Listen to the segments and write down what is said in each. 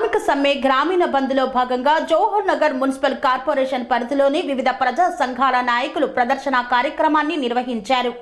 కార్మిక సమ్మె గ్రామీణ బంద్లో భాగంగా జవహర్ నగర్ మున్సిపల్ కార్పొరేషన్ పరిధిలోని వివిధ ప్రజా సంఘాల నాయకులు ప్రదర్శన కార్యక్రమాన్ని నిర్వహించారు.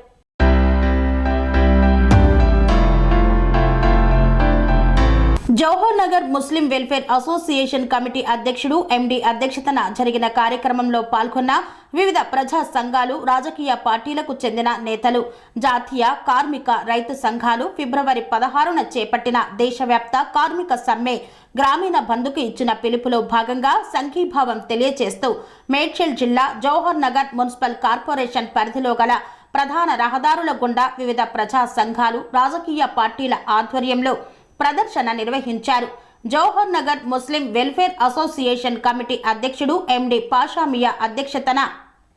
జవహర్ నగర్ ముస్లిం వెల్ఫేర్ అసోసియేషన్ కమిటీ అధ్యక్షుడు ఎండి అధ్యక్షతన జరిగిన కార్యక్రమంలో పాల్గొన్న వివిధ ప్రజా సంఘాలు, రాజకీయ పార్టీలకు చెందిన నేతలు, జాతీయ కార్మిక రైతు సంఘాలు ఫిబ్రవరి 16న చేపట్టిన దేశవ్యాప్త కార్మిక సమ్మె గ్రామీణ బంద్కు ఇచ్చిన పిలుపులో భాగంగా సంఘీభావం తెలియజేస్తూ మేడ్చల్ జిల్లా జవహర్ నగర్ మున్సిపల్ కార్పొరేషన్ పరిధిలో గల ప్రధాన రహదారుల గుండా వివిధ ప్రజా సంఘాలు, రాజకీయ పార్టీల ఆధ్వర్యంలో ప్రదర్శన నిర్వహించారు. జవహర్ నగర్ ముస్లిం వెల్ఫేర్ అసోసియేషన్ కమిటీ అధ్యక్షుడు ఎండి పాషామియా అధ్యక్షతన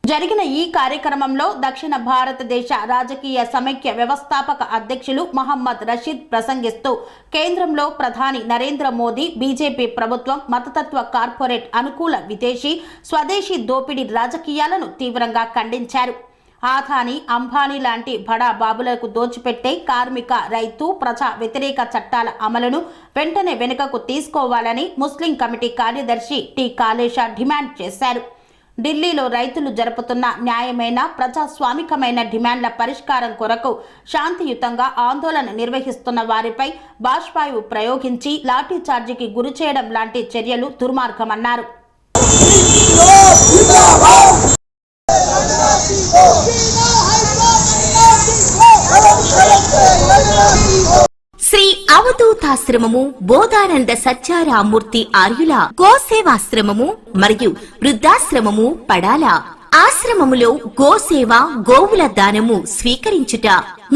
జరిగిన ఈ కార్యక్రమంలో దక్షిణ భారతదేశ రాజకీయ సమైక్య వ్యవస్థాపక అధ్యక్షులు మహమ్మద్ రషీద్ ప్రసంగిస్తూ కేంద్రంలో ప్రధాని నరేంద్ర మోదీ బీజేపీ ప్రభుత్వం మతతత్వ కార్పొరేట్ అనుకూల విదేశీ స్వదేశీ దోపిడీ రాజకీయాలను తీవ్రంగా ఖండించారు. ఆదాని, అంబానీ లాంటి బడా బాబులకు దోచిపెట్టే కార్మిక, రైతు, ప్రజా వ్యతిరేక చట్టాల అమలును వెంటనే వెనుకకు తీసుకోవాలని ముస్లిం కమిటీ కార్యదర్శి టి కాళేశ డిమాండ్ చేశారు. ఢిల్లీలో రైతులు జరుపుతున్న న్యాయమైన, ప్రజాస్వామికమైన డిమాండ్ల పరిష్కారం కొరకు శాంతియుతంగా ఆందోళన నిర్వహిస్తున్న వారిపై బాష్పాయువు ప్రయోగించి లాఠీచార్జికి గురి చేయడం లాంటి చర్యలు దుర్మార్గమన్నారు. శ్రీ అవధూతాశ్రమము, బోధానంద సత్యారామూర్తి ఆర్యుల గోసేవాశ్రమము మరియు వృద్ధాశ్రమము పడాల. ఆశ్రమములో గోసేవ, గోవుల దానము స్వీకరించుట,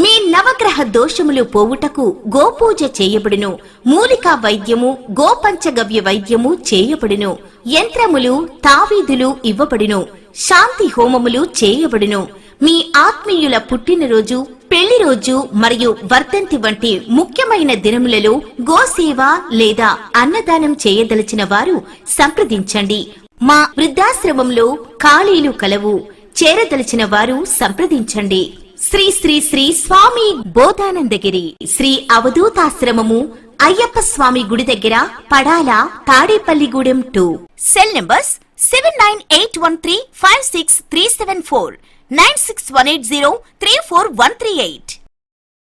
మీ నవగ్రహ దోషములు పోవుటకు గోపూజ చేయబడును. మూలికా వైద్యము, గోపంచగవ్య వైద్యము చేయబడును. యంత్రములు, తావీదులు ఇవ్వబడును. శాంతి హోమములు చేయబడును. మీ ఆత్మీయుల పుట్టినరోజు, పెళ్లి రోజు మరియు వర్ధంతి వంటి ముఖ్యమైన దినములలో గోసేవ లేదా అన్నదానం చేయదలిచిన వారు సంప్రదించండి. మా వృద్ధాశ్రమంలో ఖాళీలు కలవు. చేరదలిచిన వారు సంప్రదించండి. శ్రీ శ్రీ శ్రీ స్వామి బోధానందగిరి శ్రీ అవధూతాశ్రమము, అయ్యప్ప స్వామి గుడి దగ్గర, పడాల, తాడేపల్లిగూడెం 2. Cell numbers 7981356374, 96180341138.